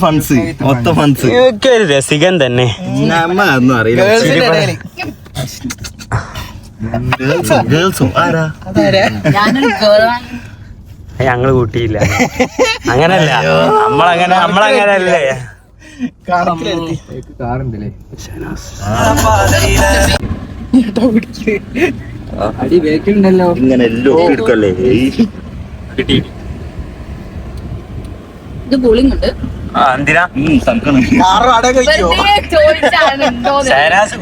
Funds ഒരു രസികൻ തന്നെ. ഒന്നും അറിയില്ല. ഞങ്ങള് കൂട്ടിയില്ല. അങ്ങനല്ല, നമ്മളങ്ങനല്ലേ. അടി വേക്കുണ്ടല്ലോ. ഇങ്ങനെ എല്ലാം എടുക്കല്ലേ. ഇത് കൂളിംഗ് ഉണ്ട്. എന്തിനാ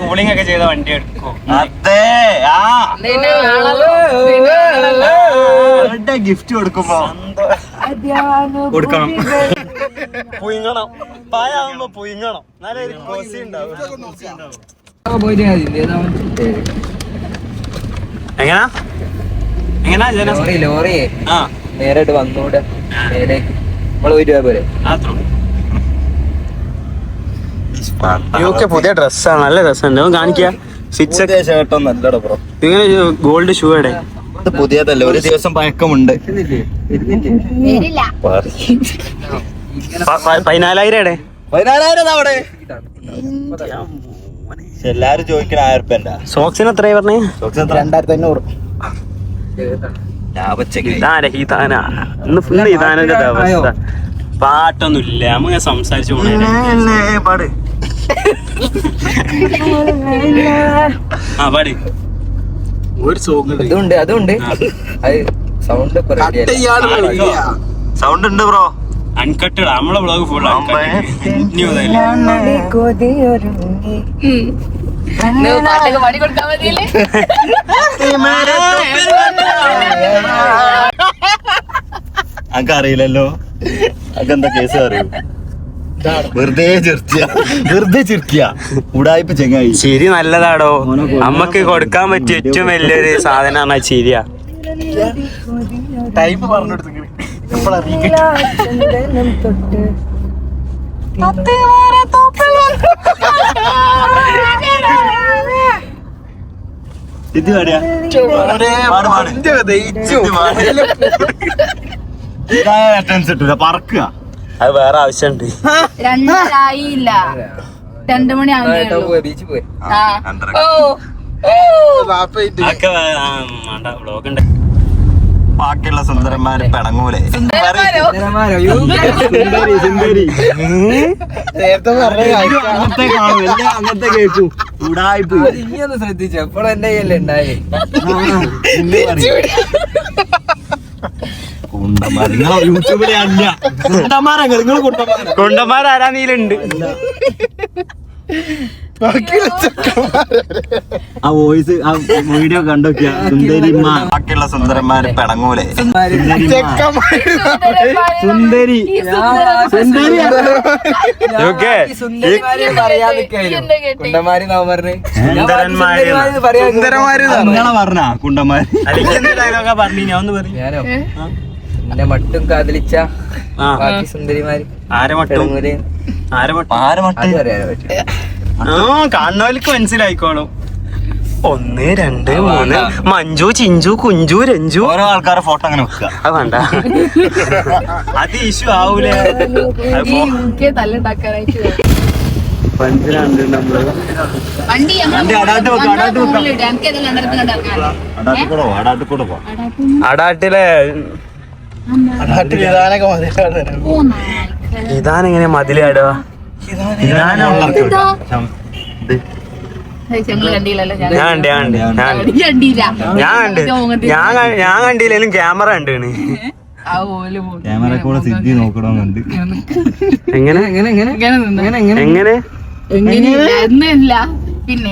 കൂളിംഗ് ഒക്കെ ചെയ്ത വണ്ടി എടുക്കും. അതെ ഗിഫ്റ്റ് കൊടുക്കുമ്പോ കൊടുക്കണം. പുയിങ്ങണം. പായാവുമ്പോ പുയിങ്ങണം. നല്ലൊരു കോസി ഉണ്ടാവും. എങ്ങനാ ലോറിയെ നേരിട്ട് വന്നൂടെ നേരേക്ക് നമ്മള് പോയിട്ട് പോരെ. പുതിയ ഡ്രസ്സാണ്, നല്ല രസമുണ്ട്. കാണിക്കാ ഷർട്ടൊന്നും അല്ലടോ ബ്രോ. ഇങ്ങനെ ഗോൾഡ് ഷൂ എടെ പുതിയതല്ല, ഒരു ദിവസം പഴക്കമുണ്ട്. 14,000 എടെ. 14,000 അവിടെ. എല്ലാരും ചോദിക്കണ 1000 രൂപ. സോക്സിന് എത്രയാ പറഞ്ഞേ? 2500. ഇന്ന് ഫുള്ള് ഇതാനന്റെ അവസ്ഥ. പാട്ടൊന്നുമില്ല, നമുക്ക് സംസാരിച്ചു പോണേ. പാട് പാട് ഒരു സോങ് അതുണ്ട് അത് സൗണ്ട് സൗണ്ട് ഉണ്ട് ബ്രോ. അൺകട്ടഡ്. നമ്മളെ ബ്ലോഗ് ഫുൾ പാട്ടൊക്കെ പാടി കൊടുക്കാൻ മതിയല്ലേ? അനക്ക് അറിയില്ലല്ലോ. അനക്കെന്താ കേസ് അറിയൂ? വെറുതെ ചിരിക്കുക ഉടായ്പ ചെങ്ങായി. ചിരി നല്ലതാടോ. നമ്മക്ക് കൊടുക്കാൻ പറ്റിയ ഏറ്റവും വലിയൊരു സാധനമാണ് ചിരിയ. ടൈം പറഞ്ഞെടുത്ത് ഇത് പറക്കുക. അത് വേറെ ആവശ്യമുണ്ട്. 2:30 ആയില്ല. 2 മണി ബീച്ചിൽ പോയി. ബ്ലോഗ് ഉണ്ട്. ബാക്കിയുള്ള സുന്ദരന്മാര് പിണങ്ങൂലേ? അങ്ങനത്തെ കേൾക്കും. ഇനിയൊന്ന് ശ്രദ്ധിച്ചു എപ്പോഴും എന്റെ കയ്യല്ലേ ഉണ്ടായി. യൂട്യൂബിലെ അല്ല കുണ്ടന്മാരാരാ നീലുണ്ട്. ആ വോയിസ് ആ വീഡിയോ കണ്ടോക്കിയ സുന്ദരിമ്മ. ബാക്കിയുള്ള സുന്ദരന്മാര് പിണങ്ങൂലേ? സുന്ദരി കുണ്ടന്മാര് പറഞ്ഞ കുണ്ടന്മാര് പറഞ്ഞു. ഞാൻ ഒന്ന് പറഞ്ഞു. ഞാനോ എന്നെ മട്ടും കാതലിച്ച ബാക്കി സുന്ദരിമാര് കാണുന്നവർക്ക് മനസ്സിലായിക്കോളും. 1 2 3 മഞ്ജു ചിഞ്ചു കുഞ്ചു രഞ്ജു. ഓരോ ആൾക്കാരെ ഫോട്ടോ അങ്ങനെ വെക്കുക. അത് വേണ്ട, അത് ഇഷ്യൂ ആവൂലേ. അടാട്ടിലെ ഇതാനെങ്ങനെ മതിലാടുക? ഞാൻ കണ്ടില്ലേലും ക്യാമറ കണ്ടാണ്. ക്യാമറ കൂടെ സിദ്ധി നോക്കണമെന്നുണ്ട്. എങ്ങനെ പിന്നെ